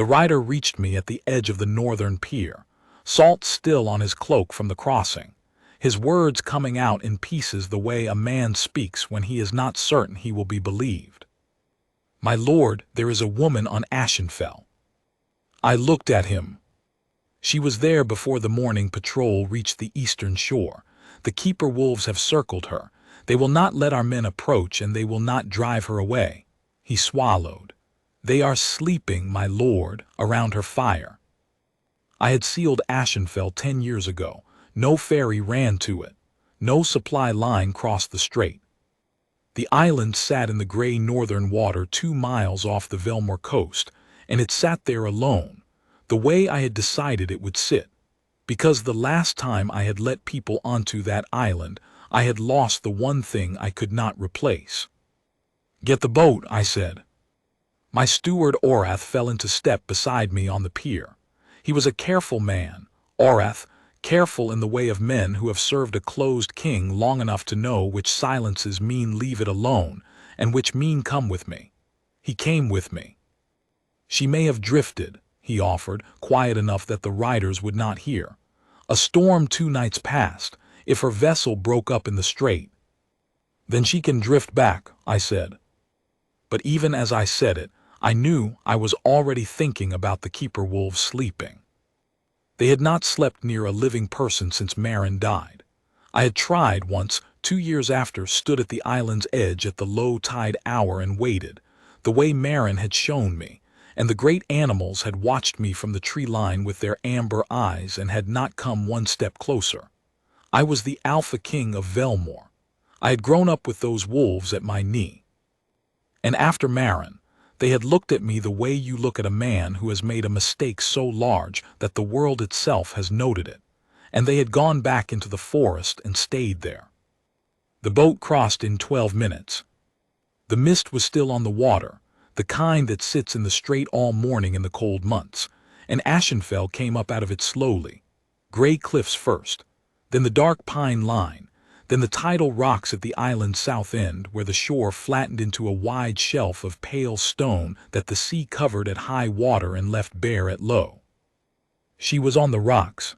The rider reached me at the edge of the northern pier, salt still on his cloak from the crossing, his words coming out in pieces the way a man speaks when he is not certain he will be believed. "My lord, there is a woman on Ashenfell." I looked at him. She was there before the morning patrol reached the eastern shore. The keeper wolves have circled her. They will not let our men approach, and they will not drive her away. He swallowed. "They are sleeping, my lord, around her fire." I had sealed Ashenfell 10 years ago. No ferry ran to it. No supply line crossed the strait. The island sat in the gray northern water 2 miles off the Velmore coast, and it sat there alone, the way I had decided it would sit. Because the last time I had let people onto that island, I had lost the one thing I could not replace. "Get the boat," I said. My steward Orath fell into step beside me on the pier. He was a careful man, Orath, careful in the way of men who have served a closed king long enough to know which silences mean leave it alone and which mean come with me. He came with me. "She may have drifted," he offered, quiet enough that the riders would not hear. "A storm 2 nights past, if her vessel broke up in the strait." "Then she can drift back," I said. But even as I said it, I knew I was already thinking about the keeper wolves sleeping. They had not slept near a living person since Marin died. I had tried once, 2 years after, stood at the island's edge at the low tide hour and waited, the way Marin had shown me, and the great animals had watched me from the tree line with their amber eyes and had not come 1 step closer. I was the Alpha King of Velmore. I had grown up with those wolves at my knee. And after Marin, they had looked at me the way you look at a man who has made a mistake so large that the world itself has noted it, and they had gone back into the forest and stayed there. The boat crossed in 12 minutes. The mist was still on the water, the kind that sits in the strait all morning in the cold months, and Ashenfell came up out of it slowly. Gray cliffs first, then the dark pine line, then the tidal rocks at the island's south end where the shore flattened into a wide shelf of pale stone that the sea covered at high water and left bare at low. She was on the rocks.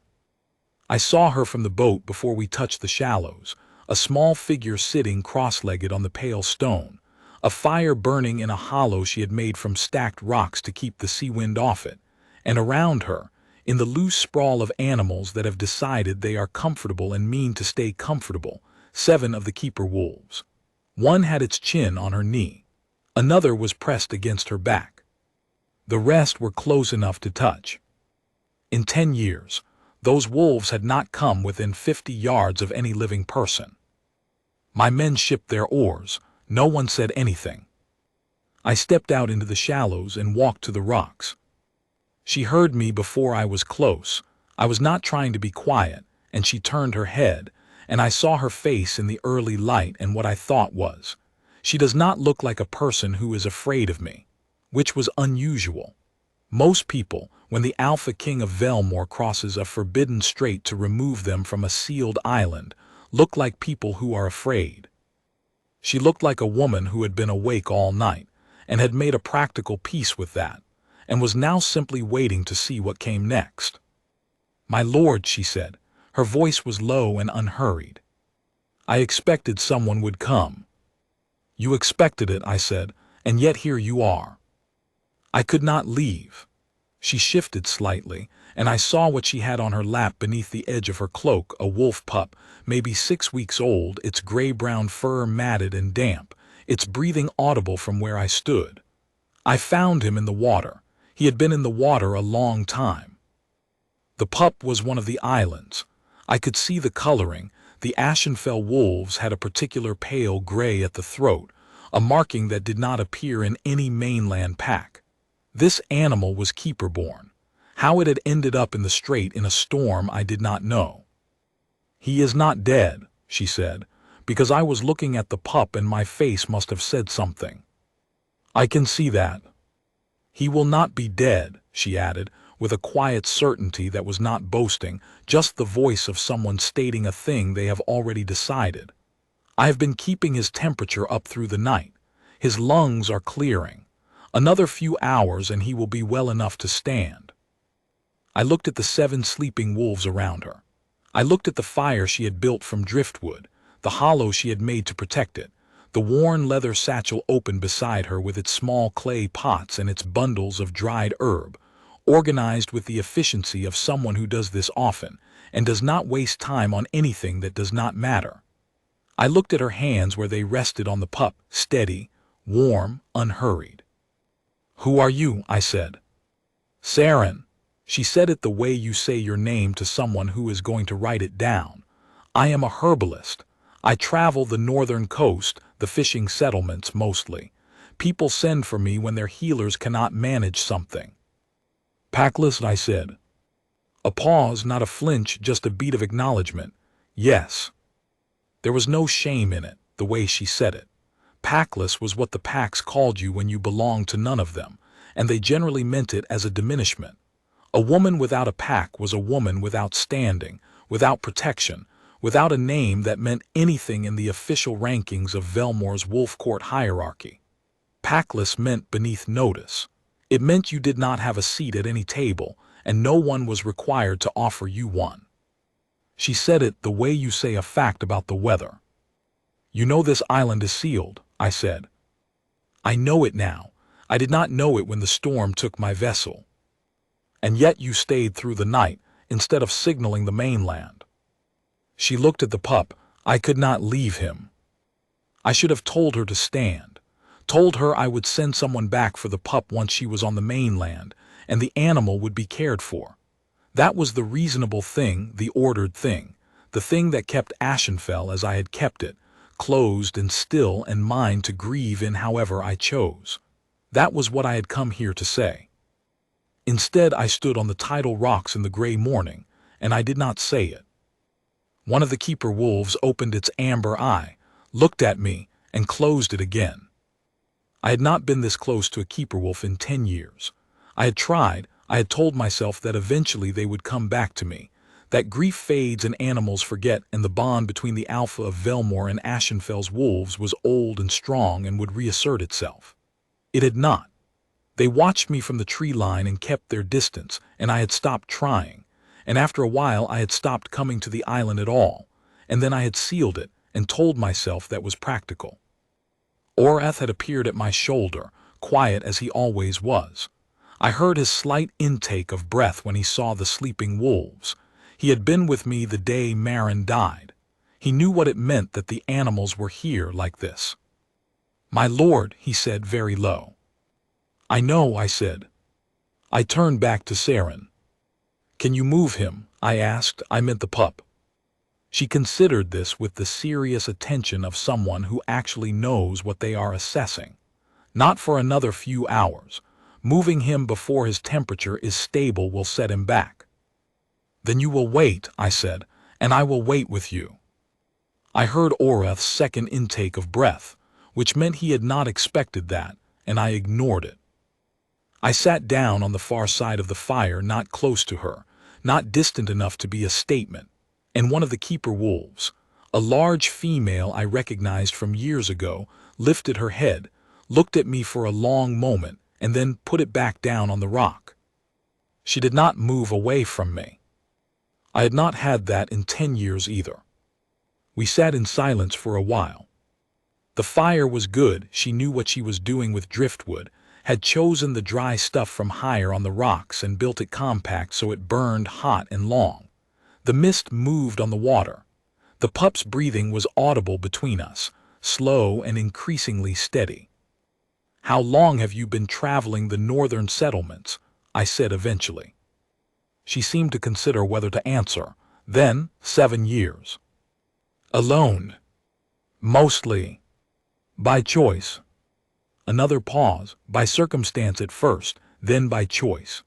I saw her from the boat before we touched the shallows, a small figure sitting cross-legged on the pale stone, a fire burning in a hollow she had made from stacked rocks to keep the sea wind off it, and around her, in the loose sprawl of animals that have decided they are comfortable and mean to stay comfortable, 7 of the keeper wolves. One had its chin on her knee. Another was pressed against her back. The rest were close enough to touch. In 10 years, those wolves had not come within 50 yards of any living person. My men shipped their oars. No one said anything. I stepped out into the shallows and walked to the rocks. She heard me before I was close. I was not trying to be quiet, and she turned her head, and I saw her face in the early light, and what I thought was, she does not look like a person who is afraid of me, which was unusual. Most people, when the Alpha King of Velmore crosses a forbidden strait to remove them from a sealed island, look like people who are afraid. She looked like a woman who had been awake all night, and had made a practical peace with that, and was now simply waiting to see what came next. "My lord," she said. Her voice was low and unhurried. "I expected someone would come." "You expected it," I said, "and yet here you are." I could not leave. She shifted slightly, and I saw what she had on her lap beneath the edge of her cloak, a wolf pup, maybe 6 weeks old, its gray-brown fur matted and damp, its breathing audible from where I stood. I found him in the water. He had been in the water a long time. The pup was one of the islands. I could see the coloring. The Ashenfell wolves had a particular pale gray at the throat, a marking that did not appear in any mainland pack. This animal was keeper-born. How it had ended up in the strait in a storm I did not know. "He is not dead," she said, because I was looking at the pup and my face must have said something. "I can see that." "He will not be dead," she added, with a quiet certainty that was not boasting, just the voice of someone stating a thing they have already decided. "I have been keeping his temperature up through the night. His lungs are clearing. Another few hours and he will be well enough to stand. I looked at the 7 sleeping wolves around her. I looked at the fire she had built from driftwood, the hollow she had made to protect it, the worn leather satchel open beside her with its small clay pots and its bundles of dried herb, organized with the efficiency of someone who does this often and does not waste time on anything that does not matter. I looked at her hands where they rested on the pup, steady, warm, unhurried. "Who are you?" I said. "Saren." She said it the way you say your name to someone who is going to write it down. "I am a herbalist. I travel the northern coast, the fishing settlements mostly. People send for me when their healers cannot manage something." "Packless," I said. A pause, not a flinch, just a beat of acknowledgement. "Yes." There was no shame in it, the way she said it. Packless was what the packs called you when you belonged to none of them, and they generally meant it as a diminishment. A woman without a pack was a woman without standing, without protection, without a name that meant anything in the official rankings of Velmore's Wolf Court hierarchy. Packless meant beneath notice. It meant you did not have a seat at any table, and no one was required to offer you one. She said it the way you say a fact about the weather. "You know this island is sealed," I said. "I know it now. I did not know it when the storm took my vessel." "And yet you stayed through the night, instead of signaling the mainland." She looked at the pup. "I could not leave him." I should have told her to stand. Told her I would send someone back for the pup once she was on the mainland, and the animal would be cared for. That was the reasonable thing, the ordered thing, the thing that kept Ashenfell as I had kept it, closed and still and mine to grieve in however I chose. That was what I had come here to say. Instead, I stood on the tidal rocks in the gray morning, and I did not say it. One of the keeper wolves opened its amber eye, looked at me, and closed it again. I had not been this close to a keeper wolf in 10 years. I had tried. I had told myself that eventually they would come back to me, that grief fades and animals forget, and the bond between the alpha of Velmore and Ashenfell's wolves was old and strong and would reassert itself. It had not. They watched me from the tree line and kept their distance, and I had stopped trying, and after a while I had stopped coming to the island at all, and then I had sealed it and told myself that was practical. Orath had appeared at my shoulder, quiet as he always was. I heard his slight intake of breath when he saw the sleeping wolves. He had been with me the day Marin died. He knew what it meant that the animals were here like this. "My lord," he said very low. "I know," I said. I turned back to Saren. "Can you move him?" I asked. I meant the pup. She considered this with the serious attention of someone who actually knows what they are assessing. "Not for another few hours. Moving him before his temperature is stable will set him back." "Then you will wait," I said, "and I will wait with you." I heard Orath's second intake of breath, which meant he had not expected that, and I ignored it. I sat down on the far side of the fire, not close to her, not distant enough to be a statement, and one of the keeper wolves, a large female I recognized from years ago, lifted her head, looked at me for a long moment, and then put it back down on the rock. She did not move away from me. I had not had that in 10 years either. We sat in silence for a while. The fire was good. She knew what she was doing with driftwood, had chosen the dry stuff from higher on the rocks and built it compact so it burned hot and long. The mist moved on the water. The pup's breathing was audible between us, slow and increasingly steady. "How long have you been traveling the northern settlements?" I said eventually. She seemed to consider whether to answer. Then, 7 years. "Alone?" "Mostly." "By choice?" Another pause. "By circumstance at first, then by choice."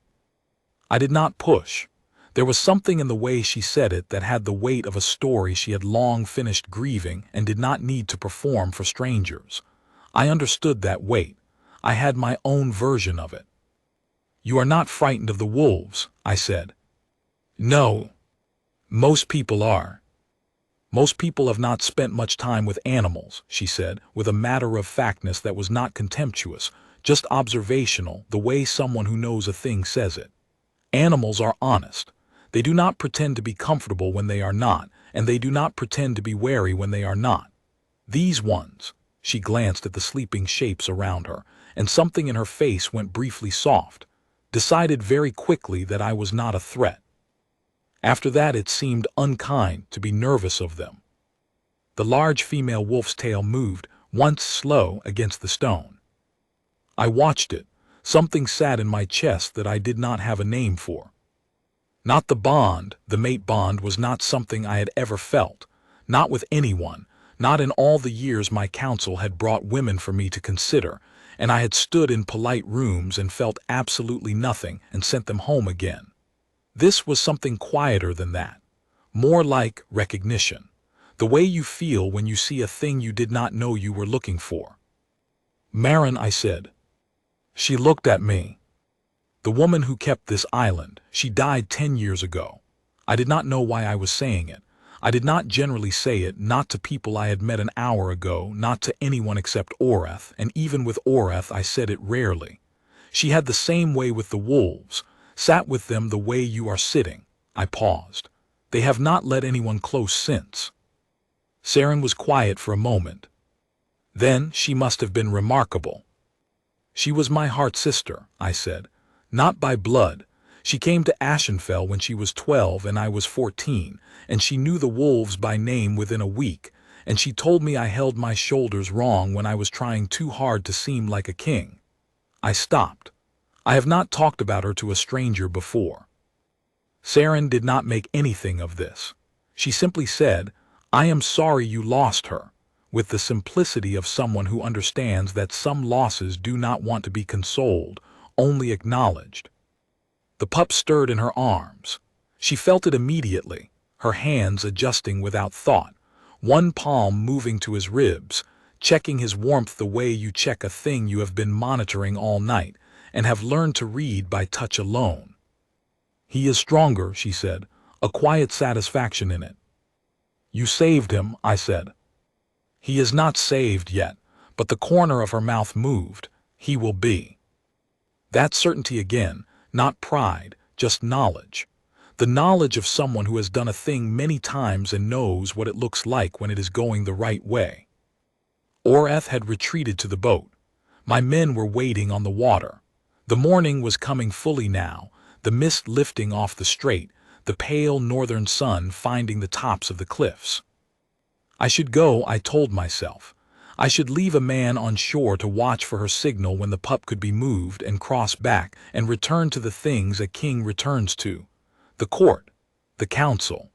I did not push. There was something in the way she said it that had the weight of a story she had long finished grieving and did not need to perform for strangers. I understood that weight. I had my own version of it. "You are not frightened of the wolves," I said. "No. Most people are." "Most people have not spent much time with animals," she said, with a matter-of-factness that was not contemptuous, just observational, the way someone who knows a thing says it. Animals are honest. They do not pretend to be comfortable when they are not, and they do not pretend to be wary when they are not. These ones, she glanced at the sleeping shapes around her, and something in her face went briefly soft, decided very quickly that I was not a threat. After that it seemed unkind to be nervous of them. The large female wolf's tail moved, once slow, against the stone. I watched it. Something sat in my chest that I did not have a name for. Not the mate bond was not something I had ever felt, not with anyone, not in all the years my counsel had brought women for me to consider, and I had stood in polite rooms and felt absolutely nothing and sent them home again. This was something quieter than that, more like recognition, the way you feel when you see a thing you did not know you were looking for. "Marin," I said. She looked at me. "The woman who kept this island, she died 10 years ago." I did not know why I was saying it. I did not generally say it, not to people I had met an hour ago, not to anyone except Oreth, and even with Oreth I said it rarely. She had the same way with the wolves, sat with them the way you are sitting. I paused. They have not let anyone close since. Saren was quiet for a moment. Then she must have been remarkable. "She was my heart-sister," I said. "Not by blood. She came to Ashenfell when she was 12 and I was 14, and she knew the wolves by name within a week, and she told me I held my shoulders wrong when I was trying too hard to seem like a king." I stopped. I have not talked about her to a stranger before. Saren did not make anything of this. She simply said, "I am sorry you lost her," with the simplicity of someone who understands that some losses do not want to be consoled, only acknowledged. The pup stirred in her arms. She felt it immediately, her hands adjusting without thought, one palm moving to his ribs, checking his warmth the way you check a thing you have been monitoring all night and have learned to read by touch alone. "He is stronger," she said, a quiet satisfaction in it. "You saved him," I said. "He is not saved yet," but the corner of her mouth moved. "He will be." That certainty again, not pride, just knowledge. The knowledge of someone who has done a thing many times and knows what it looks like when it is going the right way. Oreth had retreated to the boat. My men were waiting on the water. The morning was coming fully now, the mist lifting off the strait, the pale northern sun finding the tops of the cliffs. I should go, I told myself. I should leave a man on shore to watch for her signal when the pup could be moved and cross back and return to the things a king returns to. The court, the council.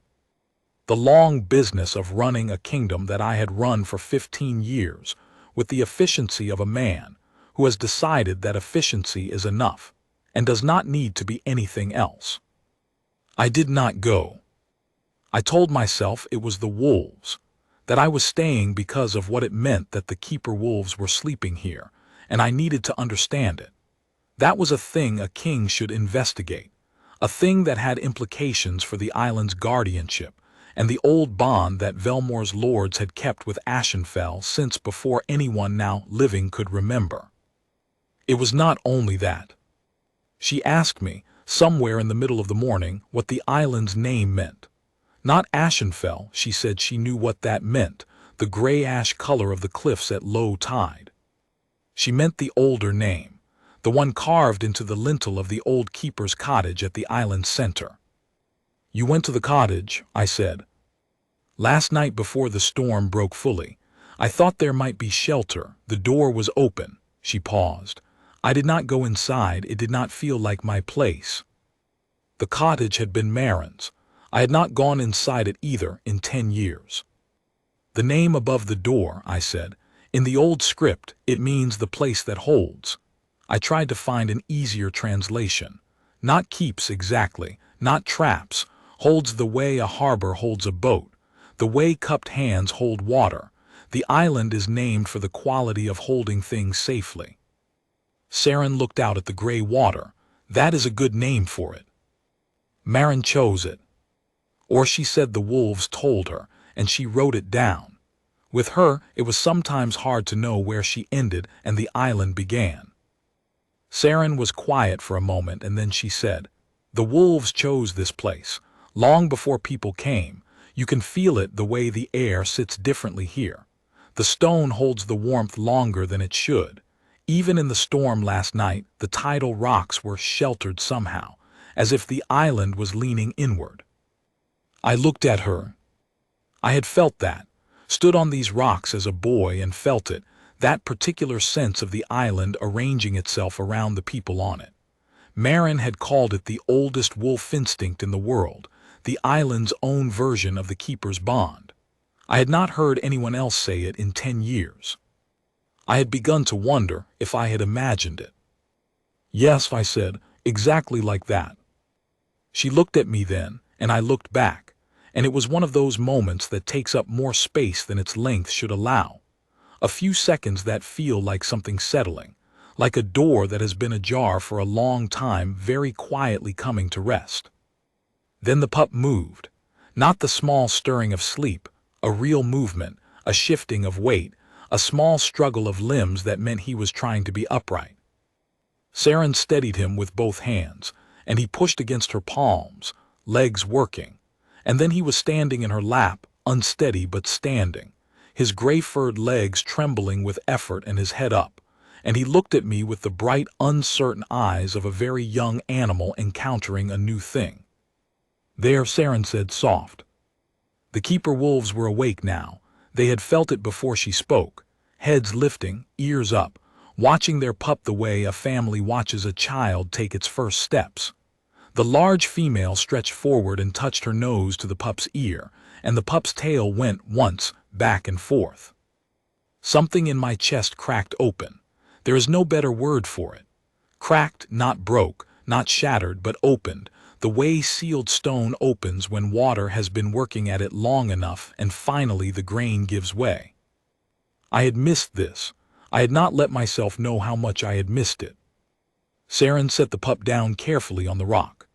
The long business of running a kingdom that I had run for 15 years, with the efficiency of a man who has decided that efficiency is enough and does not need to be anything else. I did not go. I told myself it was the wolves, that I was staying because of what it meant that the keeper wolves were sleeping here, and I needed to understand it. That was a thing a king should investigate, a thing that had implications for the island's guardianship and the old bond that Velmore's lords had kept with Ashenfell since before anyone now living could remember. It was not only that. She asked me, somewhere in the middle of the morning, what the island's name meant. Not Ashenfell, she said she knew what that meant, the gray-ash color of the cliffs at low tide. She meant the older name, the one carved into the lintel of the old keeper's cottage at the island's center. "You went to the cottage," I said. "Last night before the storm broke fully. I thought there might be shelter. The door was open." She paused. "I did not go inside. It did not feel like my place." The cottage had been Marin's. I had not gone inside it either in 10 years. "The name above the door," I said. "In the old script, it means the place that holds." I tried to find an easier translation. Not keeps exactly, not traps, holds the way a harbor holds a boat, the way cupped hands hold water. The island is named for the quality of holding things safely. Saren looked out at the gray water. "That is a good name for it." Marin chose it. Or she said the wolves told her, and she wrote it down. With her, it was sometimes hard to know where she ended and the island began. Saren was quiet for a moment and then she said, "The wolves chose this place. Long before people came. You can feel it the way the air sits differently here. The stone holds the warmth longer than it should. Even in the storm last night, the tidal rocks were sheltered somehow, as if the island was leaning inward." I looked at her. I had felt that, stood on these rocks as a boy and felt it, that particular sense of the island arranging itself around the people on it. Marin had called it the oldest wolf instinct in the world, the island's own version of the keeper's bond. I had not heard anyone else say it in 10 years. I had begun to wonder if I had imagined it. "Yes," I said, "exactly like that." She looked at me then, and I looked back, and it was one of those moments that takes up more space than its length should allow. A few seconds that feel like something settling, like a door that has been ajar for a long time very quietly coming to rest. Then the pup moved, not the small stirring of sleep, a real movement, a shifting of weight, a small struggle of limbs that meant he was trying to be upright. Saren steadied him with both hands, and he pushed against her palms, legs working, and then he was standing in her lap, unsteady but standing, his gray-furred legs trembling with effort and his head up, and he looked at me with the bright, uncertain eyes of a very young animal encountering a new thing. "There," Saren said, soft. The keeper wolves were awake now. They had felt it before she spoke, heads lifting, ears up, watching their pup the way a family watches a child take its first steps. The large female stretched forward and touched her nose to the pup's ear, and the pup's tail went once back and forth. Something in my chest cracked open. There is no better word for it. Cracked, not broke, not shattered, but opened, the way sealed stone opens when water has been working at it long enough and finally the grain gives way. I had missed this. I had not let myself know how much I had missed it. Saren set the pup down carefully on the rock.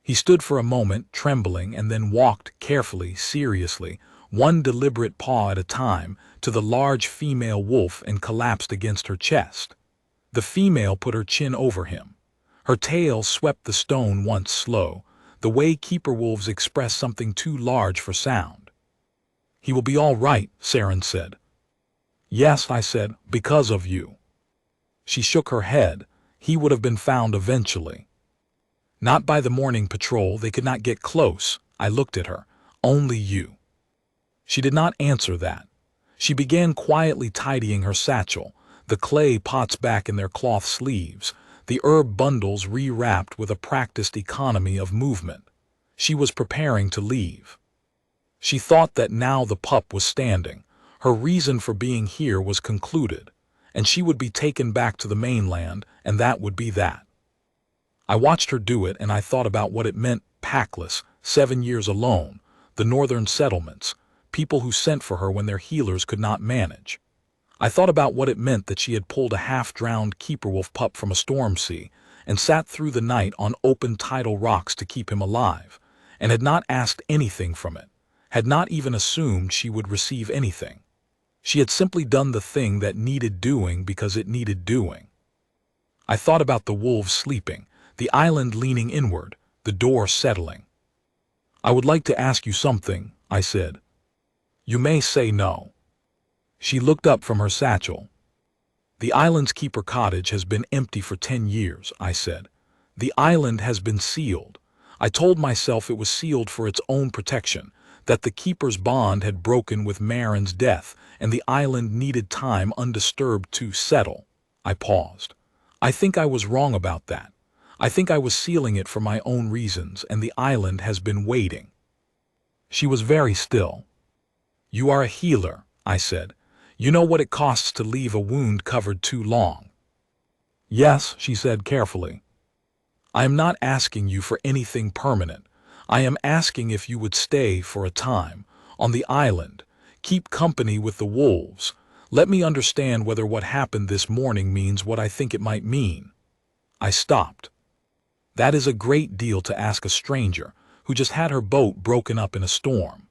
He stood for a moment, trembling, and then walked carefully, seriously, one deliberate paw at a time, to the large female wolf and collapsed against her chest. The female put her chin over him. Her tail swept the stone once slow, the way keeper wolves express something too large for sound. "He will be all right," Saren said. "Yes," I said, "because of you." She shook her head. "He would have been found eventually." "Not by the morning patrol, they could not get close." I looked at her. "Only you." She did not answer that. She began quietly tidying her satchel, the clay pots back in their cloth sleeves, the herb bundles rewrapped with a practiced economy of movement. She was preparing to leave. She thought that now the pup was standing, her reason for being here was concluded, and she would be taken back to the mainland, and that would be that. I watched her do it, and I thought about what it meant, packless, 7 years alone, the northern settlements, people who sent for her when their healers could not manage. I thought about what it meant that she had pulled a half-drowned keeper-wolf pup from a storm sea and sat through the night on open tidal rocks to keep him alive, and had not asked anything from it, had not even assumed she would receive anything. She had simply done the thing that needed doing because it needed doing. I thought about the wolves sleeping, the island leaning inward, the door settling. "I would like to ask you something," I said. "You may say no." She looked up from her satchel. "The island's keeper cottage has been empty for 10 years, I said. "The island has been sealed. I told myself it was sealed for its own protection, that the keeper's bond had broken with Marin's death, and the island needed time undisturbed to settle." I paused. "I think I was wrong about that. I think I was sealing it for my own reasons, and the island has been waiting." She was very still. "You are a healer," I said. "You know what it costs to leave a wound covered too long." "Yes," she said carefully. "I am not asking you for anything permanent. I am asking if you would stay for a time, on the island, keep company with the wolves. Let me understand whether what happened this morning means what I think it might mean." I stopped. That is a great deal to ask a stranger who just had her boat broken up in a storm.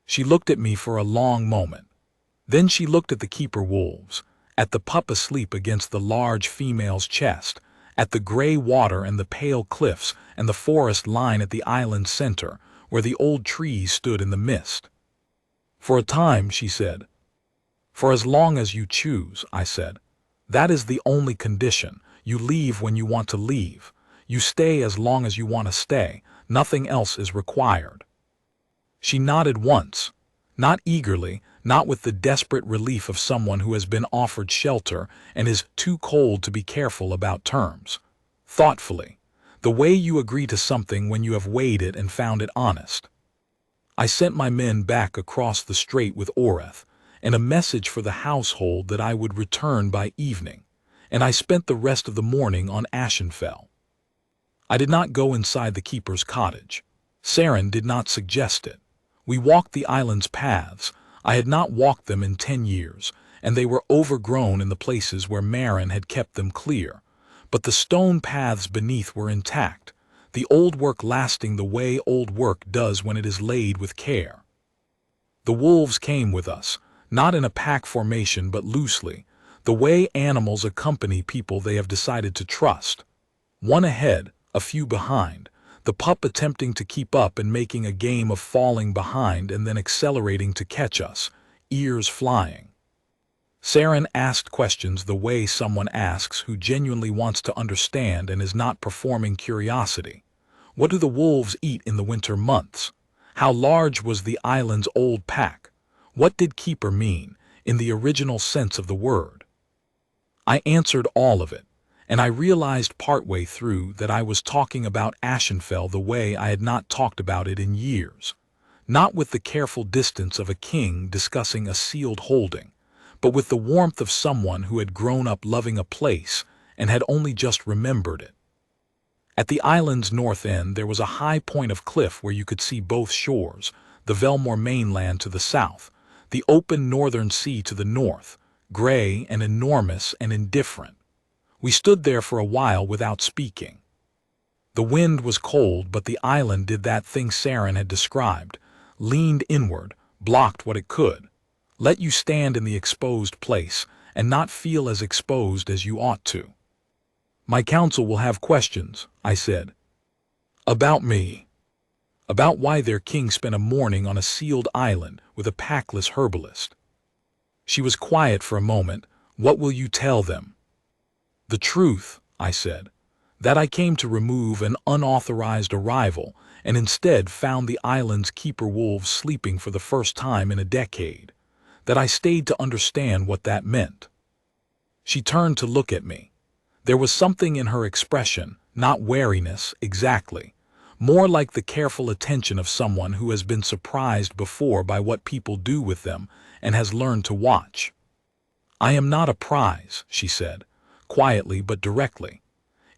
She looked at me for a long moment. Then she looked at the keeper wolves, at the pup asleep against the large female's chest, at the gray water and the pale cliffs and the forest line at the island's center, where the old trees stood in the mist. "For a time," she said. "For as long as you choose," I said. "That is the only condition. You leave when you want to leave. You stay as long as you want to stay. Nothing else is required." She nodded once, not eagerly, not with the desperate relief of someone who has been offered shelter and is too cold to be careful about terms. Thoughtfully, the way you agree to something when you have weighed it and found it honest. I sent my men back across the strait with Oreth, and a message for the household that I would return by evening, and I spent the rest of the morning on Ashenfell. I did not go inside the keeper's cottage. Saren did not suggest it. We walked the island's paths. I had not walked them in 10 years, and they were overgrown in the places where Marin had kept them clear. But the stone paths beneath were intact, the old work lasting the way old work does when it is laid with care. The wolves came with us, not in a pack formation but loosely, the way animals accompany people they have decided to trust. One ahead, a few behind, the pup attempting to keep up and making a game of falling behind and then accelerating to catch us, ears flying. Saren asked questions the way someone asks who genuinely wants to understand and is not performing curiosity. What do the wolves eat in the winter months? How large was the island's old pack? What did keeper mean, in the original sense of the word? I answered all of it, and I realized partway through that I was talking about Ashenfell the way I had not talked about it in years. Not with the careful distance of a king discussing a sealed holding, but with the warmth of someone who had grown up loving a place and had only just remembered it. At the island's north end there was a high point of cliff where you could see both shores, the Velmore mainland to the south, the open northern sea to the north, gray and enormous and indifferent. We stood there for a while without speaking. The wind was cold, but the island did that thing Saren had described, leaned inward, blocked what it could, let you stand in the exposed place and not feel as exposed as you ought to. "My council will have questions," I said. "About me. About why their king spent a morning on a sealed island with a packless herbalist." She was quiet for a moment. "What will you tell them?" "The truth," I said, "that I came to remove an unauthorized arrival and instead found the island's keeper wolves sleeping for the first time in a decade, that I stayed to understand what that meant." She turned to look at me. There was something in her expression, not wariness exactly, more like the careful attention of someone who has been surprised before by what people do with them and has learned to watch. "I am not a prize," she said, quietly but directly.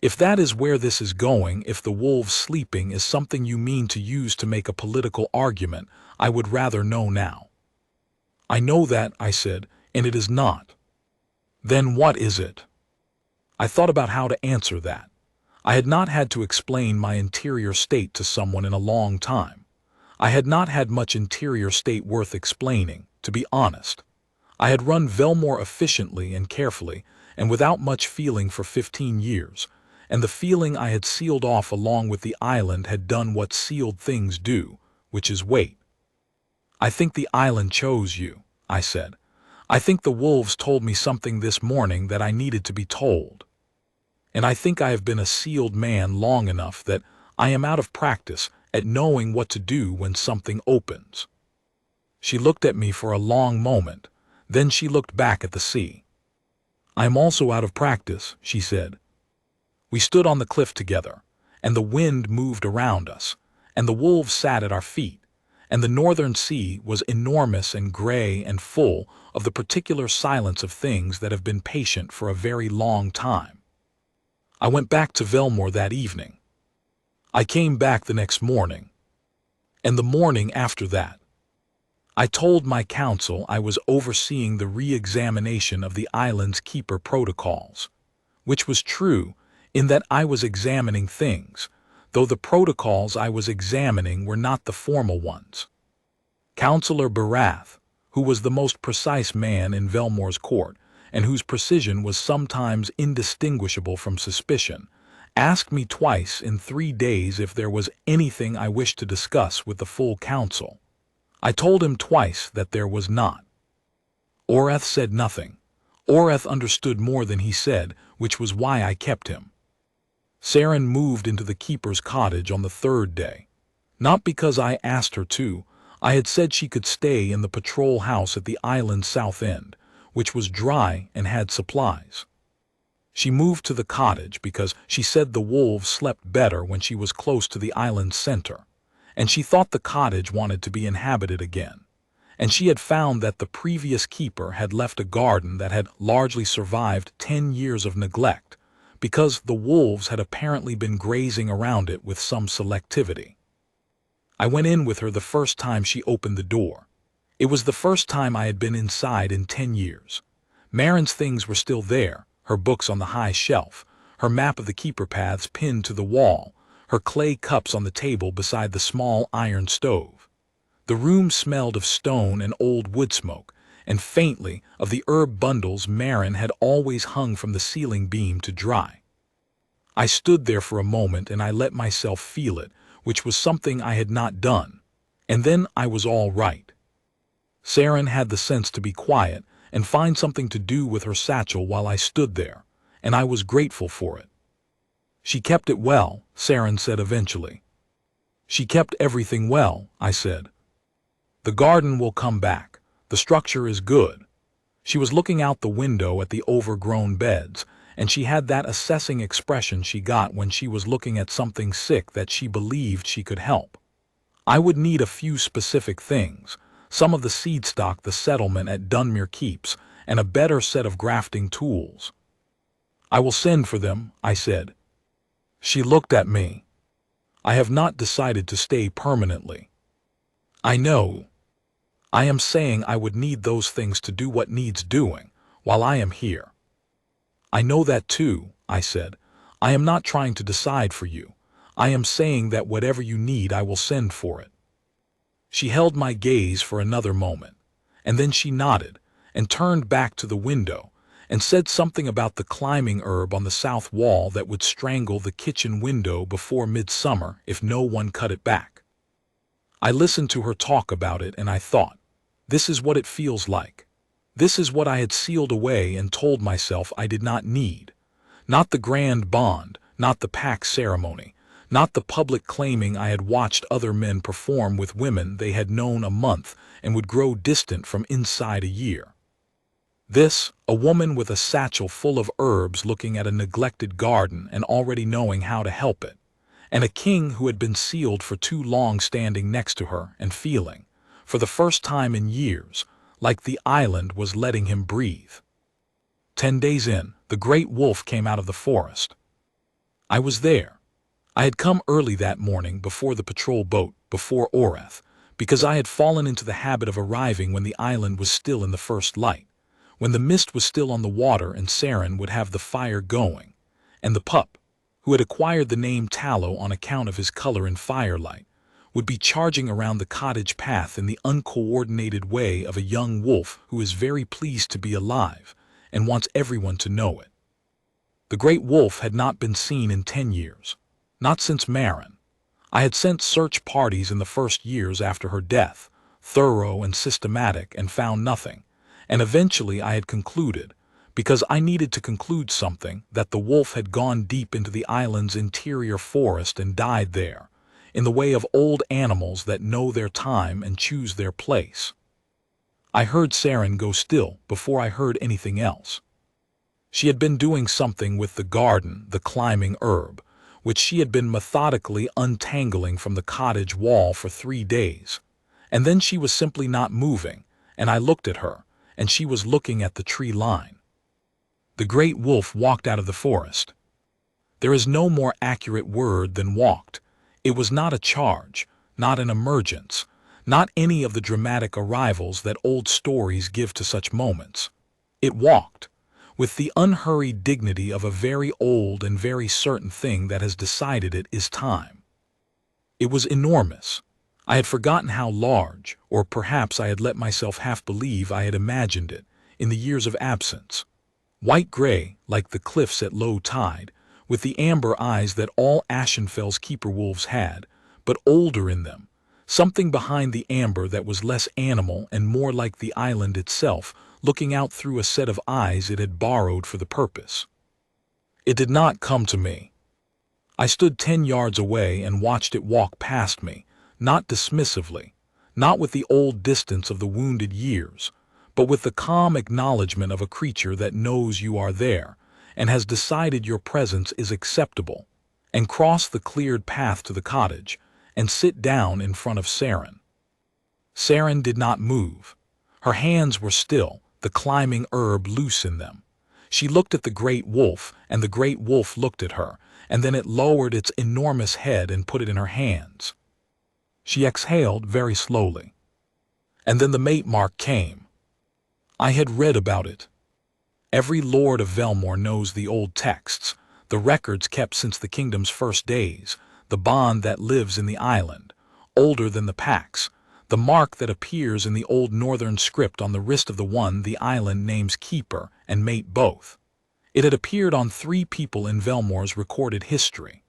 "If that is where this is going, if the wolves sleeping is something you mean to use to make a political argument, I would rather know now." "I know that," I said, "and it is not." "Then what is it?" I thought about how to answer that. I had not had to explain my interior state to someone in a long time. I had not had much interior state worth explaining, to be honest. I had run Velmore efficiently and carefully, and without much feeling for 15 years, and the feeling I had sealed off along with the island had done what sealed things do, which is wait. "I think the island chose you," I said. "I think the wolves told me something this morning that I needed to be told. And I think I have been a sealed man long enough that I am out of practice at knowing what to do when something opens." She looked at me for a long moment, then she looked back at the sea. "I am also out of practice," she said. We stood on the cliff together, and the wind moved around us, and the wolves sat at our feet, and the northern sea was enormous and gray and full of the particular silence of things that have been patient for a very long time. I went back to Velmore that evening. I came back the next morning, and the morning after that. I told my council I was overseeing the re-examination of the island's keeper protocols, which was true in that I was examining things, though the protocols I was examining were not the formal ones. Councillor Barath, who was the most precise man in Velmore's court, and whose precision was sometimes indistinguishable from suspicion, asked me twice in 3 days if there was anything I wished to discuss with the full council. I told him twice that there was not. Oreth said nothing. Oreth understood more than he said, which was why I kept him. Saren moved into the keeper's cottage on the 3rd day. Not because I asked her to. I had said she could stay in the patrol house at the island's south end, which was dry and had supplies. She moved to the cottage because she said the wolves slept better when she was close to the island's center, and she thought the cottage wanted to be inhabited again. And she had found that the previous keeper had left a garden that had largely survived 10 years of neglect, because the wolves had apparently been grazing around it with some selectivity. I went in with her the first time she opened the door. It was the first time I had been inside in 10 years. Marin's things were still there, her books on the high shelf, her map of the keeper paths pinned to the wall, her clay cups on the table beside the small iron stove. The room smelled of stone and old wood smoke, and faintly of the herb bundles Marin had always hung from the ceiling beam to dry. I stood there for a moment and I let myself feel it, which was something I had not done, and then I was all right. Saren had the sense to be quiet and find something to do with her satchel while I stood there, and I was grateful for it. She kept it well, Saren said eventually. She kept everything well, I said. The garden will come back. The structure is good. She was looking out the window at the overgrown beds, and she had that assessing expression she got when she was looking at something sick that she believed she could help. I would need a few specific things, some of the seed stock the settlement at Dunmere keeps, and a better set of grafting tools. I will send for them, I said. She looked at me. I have not decided to stay permanently. I know. I am saying I would need those things to do what needs doing, while I am here. I know that too, I said. I am not trying to decide for you. I am saying that whatever you need I will send for it. She held my gaze for another moment, and then she nodded and turned back to the window and said something about the climbing herb on the south wall that would strangle the kitchen window before midsummer if no one cut it back. I listened to her talk about it and I thought, this is what it feels like. This is what I had sealed away and told myself I did not need. Not the grand bond, not the pact ceremony, not the public claiming I had watched other men perform with women they had known a month and would grow distant from inside a year. This, a woman with a satchel full of herbs looking at a neglected garden and already knowing how to help it, and a king who had been sealed for too long standing next to her and feeling, for the first time in years, like the island was letting him breathe. 10 days in, the great wolf came out of the forest. I was there. I had come early that morning before the patrol boat, before Oreth, because I had fallen into the habit of arriving when the island was still in the first light, when the mist was still on the water and Saren would have the fire going, and the pup, who had acquired the name Tallow on account of his color in firelight, would be charging around the cottage path in the uncoordinated way of a young wolf who is very pleased to be alive and wants everyone to know it. The great wolf had not been seen in 10 years, not since Marin. I had sent search parties in the first years after her death, thorough and systematic, and found nothing, and eventually I had concluded, because I needed to conclude something, that the wolf had gone deep into the island's interior forest and died there, in the way of old animals that know their time and choose their place. I heard Saren go still before I heard anything else. She had been doing something with the garden, the climbing herb, which she had been methodically untangling from the cottage wall for 3 days, and then she was simply not moving, and I looked at her, and she was looking at the tree line. The great wolf walked out of the forest. There is no more accurate word than walked. It was not a charge, not an emergence, not any of the dramatic arrivals that old stories give to such moments. It walked, with the unhurried dignity of a very old and very certain thing that has decided it is time. It was enormous. I had forgotten how large, or perhaps I had let myself half believe I had imagined it, in the years of absence. white-gray like the cliffs at low tide, with the amber eyes that all Ashenfell's keeper wolves had, but older in them, something behind the amber that was less animal and more like the island itself, looking out through a set of eyes it had borrowed for the purpose. It did not come to me. I stood 10 yards away and watched it walk past me, not dismissively, not with the old distance of the wounded years, but with the calm acknowledgement of a creature that knows you are there and has decided your presence is acceptable, and cross the cleared path to the cottage and sit down in front of Saren. Saren did not move. Her hands were still, the climbing herb loose in them. She looked at the great wolf, and the great wolf looked at her, and then it lowered its enormous head and put it in her hands. She exhaled very slowly. And then the mate mark came. I had read about it. Every lord of Velmore knows the old texts, the records kept since the kingdom's first days, the bond that lives in the island, older than the packs, the mark that appears in the old northern script on the wrist of the one the island names keeper and mate both. It had appeared on 3 people in Velmore's recorded history.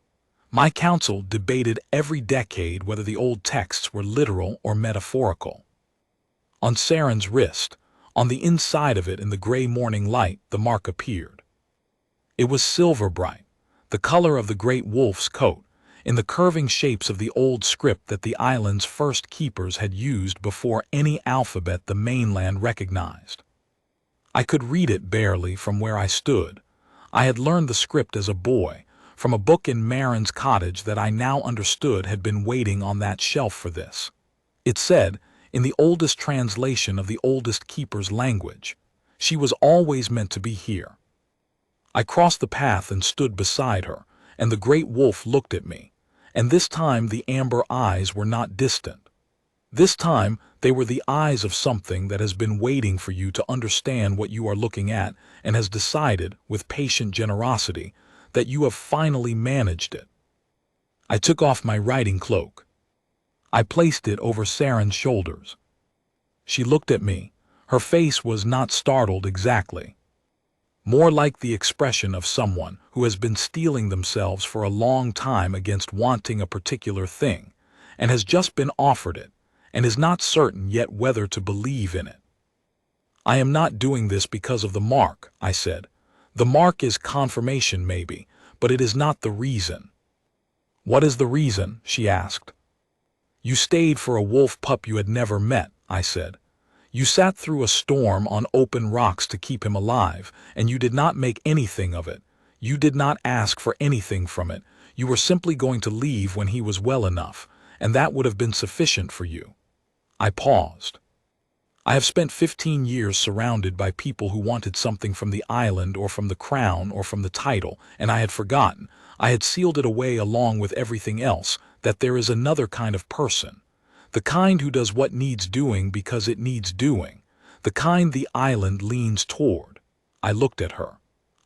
My council debated every decade whether the old texts were literal or metaphorical. On Saren's wrist, on the inside of it in the gray morning light, the mark appeared. It was silver bright, the color of the great wolf's coat, in the curving shapes of the old script that the island's first keepers had used before any alphabet the mainland recognized. I could read it barely from where I stood. I had learned the script as a boy, from a book in Marin's cottage that I now understood had been waiting on that shelf for this. It said, in the oldest translation of the oldest keeper's language, she was always meant to be here. I crossed the path and stood beside her, and the great wolf looked at me, and this time the amber eyes were not distant. This time they were the eyes of something that has been waiting for you to understand what you are looking at and has decided, with patient generosity, that you have finally managed it. I took off my riding cloak. I placed it over Saren's shoulders. She looked at me. Her face was not startled exactly. More like the expression of someone who has been steeling themselves for a long time against wanting a particular thing, and has just been offered it, and is not certain yet whether to believe in it. I am not doing this because of the mark, I said. The mark is confirmation maybe, but it is not the reason. What is the reason? She asked. You stayed for a wolf pup you had never met, I said. You sat through a storm on open rocks to keep him alive, and you did not make anything of it. You did not ask for anything from it. You were simply going to leave when he was well enough, and that would have been sufficient for you. I paused. I have spent 15 years surrounded by people who wanted something from the island or from the crown or from the title, and I had forgotten, I had sealed it away along with everything else, that there is another kind of person. The kind who does what needs doing because it needs doing. The kind the island leans toward. I looked at her.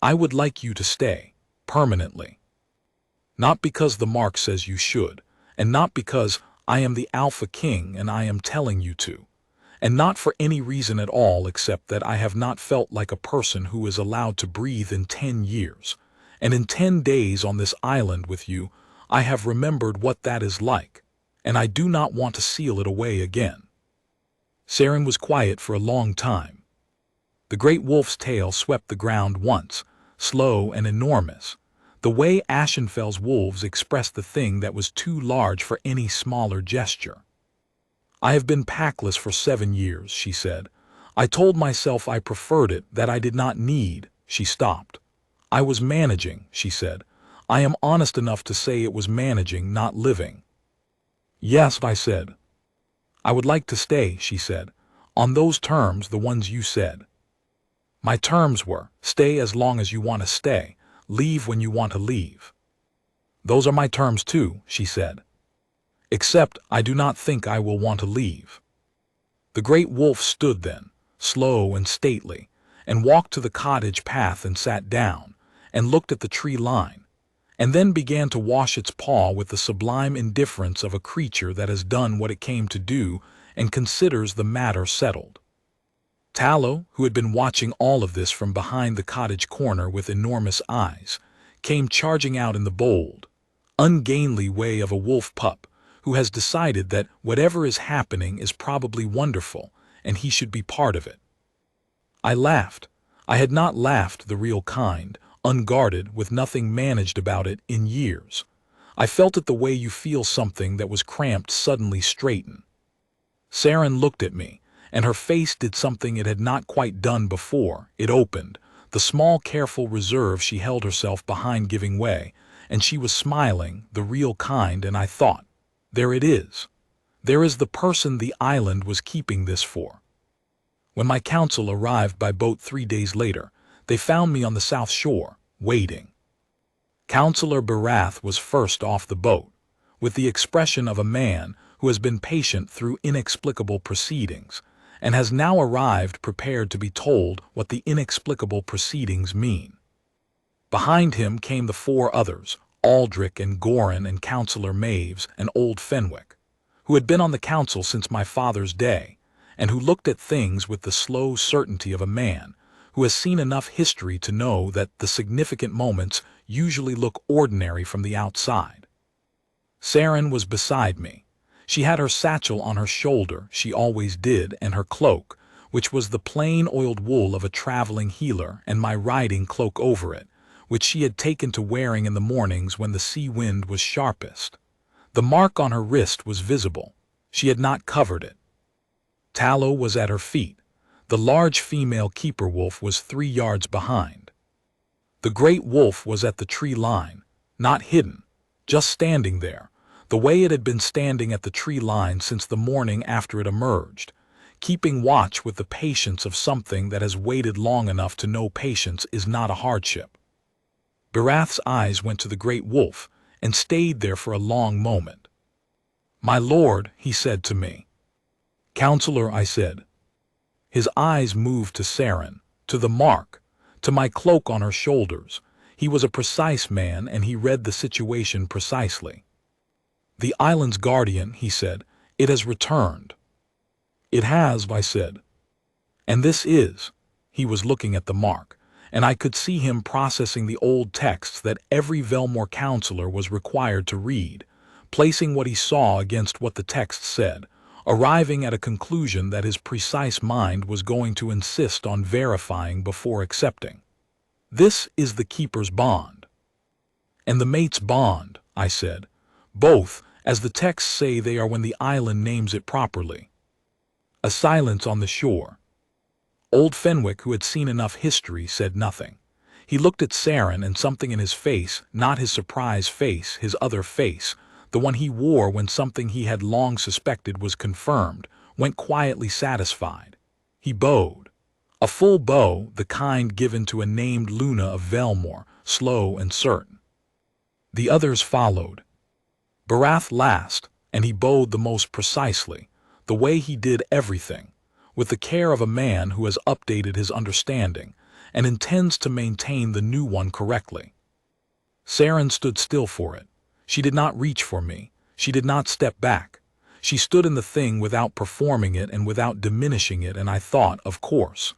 I would like you to stay, permanently. Not because the mark says you should, and not because I am the Alpha King and I am telling you to, and not for any reason at all except that I have not felt like a person who is allowed to breathe in 10 years, and in 10 days on this island with you, I have remembered what that is like, and I do not want to seal it away again. Saren was quiet for a long time. The great wolf's tail swept the ground once, slow and enormous, the way Ashenfell's wolves expressed the thing that was too large for any smaller gesture. I have been packless for 7 years, she said. I told myself I preferred it, that I did not need. She stopped. I was managing, she said. I am honest enough to say it was managing, not living. Yes, I said. I would like to stay, she said. On those terms, the ones you said. My terms were, stay as long as you want to stay, leave when you want to leave. Those are my terms too, she said. Except I do not think I will want to leave. The great wolf stood then, slow and stately, and walked to the cottage path and sat down, and looked at the tree line, and then began to wash its paw with the sublime indifference of a creature that has done what it came to do and considers the matter settled. Tallow, who had been watching all of this from behind the cottage corner with enormous eyes, came charging out in the bold, ungainly way of a wolf pup who has decided that whatever is happening is probably wonderful and he should be part of it. I laughed. I had not laughed the real kind, unguarded, with nothing managed about it in years. I felt it the way you feel something that was cramped suddenly straighten. Saren looked at me, and her face did something it had not quite done before. It opened, the small careful reserve she held herself behind giving way, and she was smiling, the real kind, and I thought, there it is. There is the person the island was keeping this for. When my council arrived by boat 3 days later, they found me on the south shore, waiting. Councillor Barath was first off the boat, with the expression of a man who has been patient through inexplicable proceedings, and has now arrived prepared to be told what the inexplicable proceedings mean. Behind him came the 4 others, Aldrich and Goran and Councillor Maves and old Fenwick, who had been on the council since my father's day, and who looked at things with the slow certainty of a man who has seen enough history to know that the significant moments usually look ordinary from the outside. Saren was beside me. She had her satchel on her shoulder, she always did, and her cloak, which was the plain oiled wool of a traveling healer, and my riding cloak over it, which she had taken to wearing in the mornings when the sea wind was sharpest. The mark on her wrist was visible. She had not covered it. Tallow was at her feet. The large female keeper wolf was 3 yards behind. The great wolf was at the tree line, not hidden, just standing there, the way it had been standing at the tree line since the morning after it emerged, keeping watch with the patience of something that has waited long enough to know patience is not a hardship. Barath's eyes went to the great wolf and stayed there for a long moment. "My lord," he said to me. "Counselor," I said. His eyes moved to Saren, to the mark, to my cloak on her shoulders. He was a precise man, and he read the situation precisely. "The island's guardian," he said. "It has returned." "It has," I said. "And this is," he was looking at the mark, and I could see him processing the old texts that every Velmore counselor was required to read, placing what he saw against what the text said, arriving at a conclusion that his precise mind was going to insist on verifying before accepting. "This is the keeper's bond." "And the mate's bond," I said. "Both, as the texts say they are when the island names it properly." A silence on the shore. Old Fenwick, who had seen enough history, said nothing. He looked at Saren, and something in his face, not his surprise face, his other face, the one he wore when something he had long suspected was confirmed, went quietly satisfied. He bowed. A full bow, the kind given to a named Luna of Velmore, slow and certain. The others followed. Barath last, and he bowed the most precisely, the way he did everything, with the care of a man who has updated his understanding and intends to maintain the new one correctly. Saren stood still for it. She did not reach for me. She did not step back. She stood in the thing without performing it and without diminishing it, and I thought, of course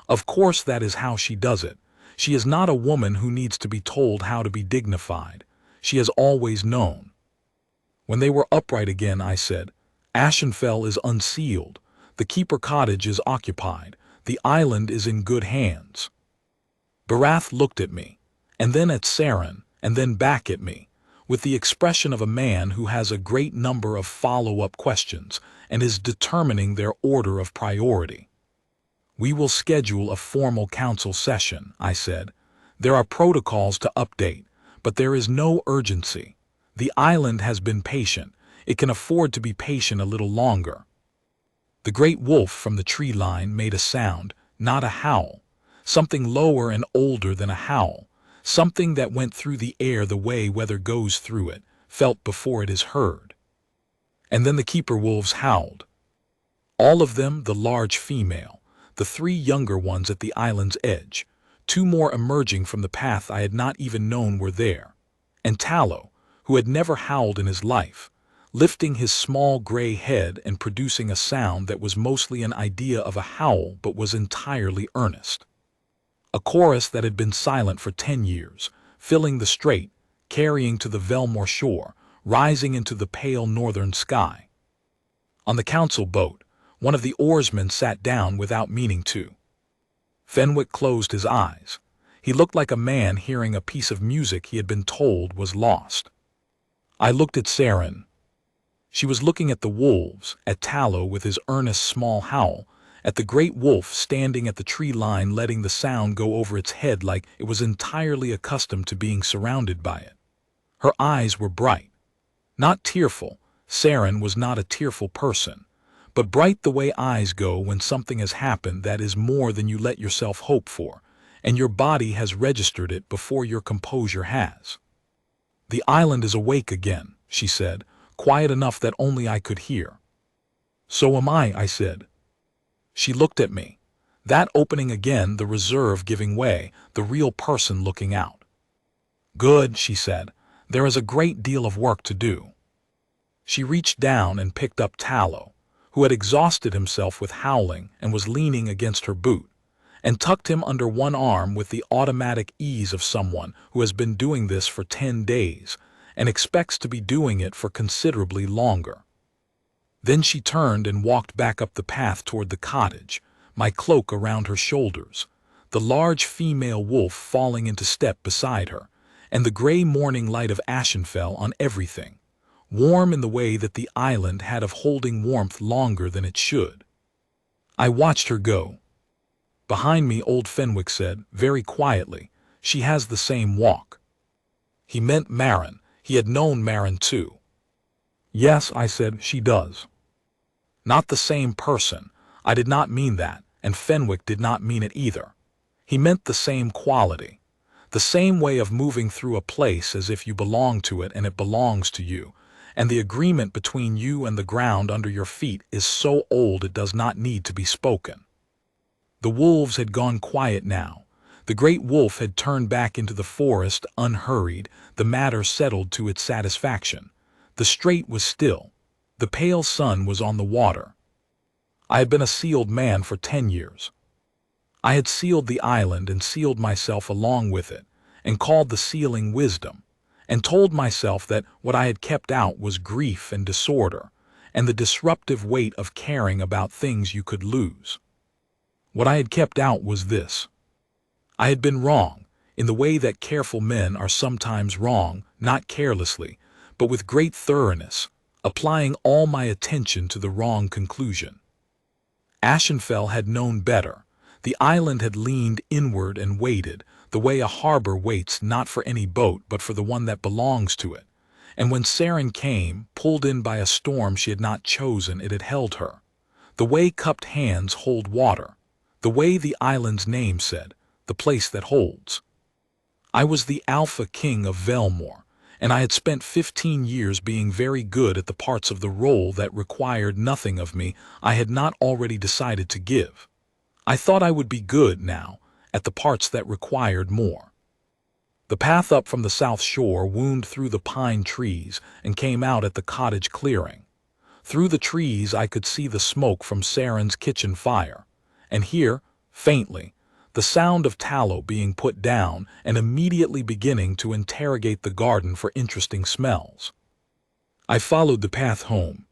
that is how she does it. She is not a woman who needs to be told how to be dignified. She has always known. When they were upright again, I said, "Ashenfell is unsealed. The keeper cottage is occupied. The island is in good hands." Barath looked at me, and then at Saren, and then back at me, with the expression of a man who has a great number of follow-up questions and is determining their order of priority. "We will schedule a formal council session," I said. "There are protocols to update, but there is no urgency. The island has been patient. It can afford to be patient a little longer." The great wolf from the tree line made a sound, not a howl, something lower and older than a howl, something that went through the air the way weather goes through it, felt before it is heard. And then the keeper wolves howled. All of them, the large female, the 3 younger ones at the island's edge, 2 more emerging from the path I had not even known were there, and Tallow, who had never howled in his life, lifting his small gray head and producing a sound that was mostly an idea of a howl but was entirely earnest. A chorus that had been silent for 10 years, filling the strait, carrying to the Velmore shore, rising into the pale northern sky. On the council boat, one of the oarsmen sat down without meaning to. Fenwick closed his eyes. He looked like a man hearing a piece of music he had been told was lost. I looked at Saren. She was looking at the wolves, at Tallow with his earnest small howl, at the great wolf standing at the tree line letting the sound go over its head like it was entirely accustomed to being surrounded by it. Her eyes were bright. Not tearful. Saren was not a tearful person, but bright the way eyes go when something has happened that is more than you let yourself hope for, and your body has registered it before your composure has. "The island is awake again," she said, quiet enough that only I could hear. "So am I said. She looked at me. That opening again, the reserve giving way, the real person looking out. "Good," she said. "There is a great deal of work to do." She reached down and picked up Tallow, who had exhausted himself with howling and was leaning against her boot, and tucked him under one arm with the automatic ease of someone who has been doing this for 10 days and expects to be doing it for considerably longer. Then she turned and walked back up the path toward the cottage, my cloak around her shoulders, the large female wolf falling into step beside her, and the gray morning light of Ashenfell on everything, warm in the way that the island had of holding warmth longer than it should. I watched her go. Behind me, old Fenwick said, very quietly, "She has the same walk." He meant Marin. He had known Marin too. "Yes," I said, "she does." Not the same person. I did not mean that, and Fenwick did not mean it either. He meant the same quality. The same way of moving through a place as if you belong to it and it belongs to you, and the agreement between you and the ground under your feet is so old it does not need to be spoken. The wolves had gone quiet now. The great wolf had turned back into the forest unhurried, the matter settled to its satisfaction. The strait was still. The pale sun was on the water. I had been a sealed man for 10 years. I had sealed the island and sealed myself along with it, and called the sealing wisdom, and told myself that what I had kept out was grief and disorder, and the disruptive weight of caring about things you could lose. What I had kept out was this. I had been wrong, in the way that careful men are sometimes wrong, not carelessly, but with great thoroughness, applying all my attention to the wrong conclusion. Ashenfell had known better. The island had leaned inward and waited, the way a harbor waits not for any boat but for the one that belongs to it. And when Saren came, pulled in by a storm she had not chosen, it had held her. The way cupped hands hold water. The way the island's name said, the place that holds. I was the Alpha King of Velmore, and I had spent 15 years being very good at the parts of the role that required nothing of me I had not already decided to give. I thought I would be good now at the parts that required more. The path up from the south shore wound through the pine trees and came out at the cottage clearing. Through the trees I could see the smoke from Saren's kitchen fire, and hear, faintly, the sound of tallow being put down and immediately beginning to interrogate the garden for interesting smells. I followed the path home,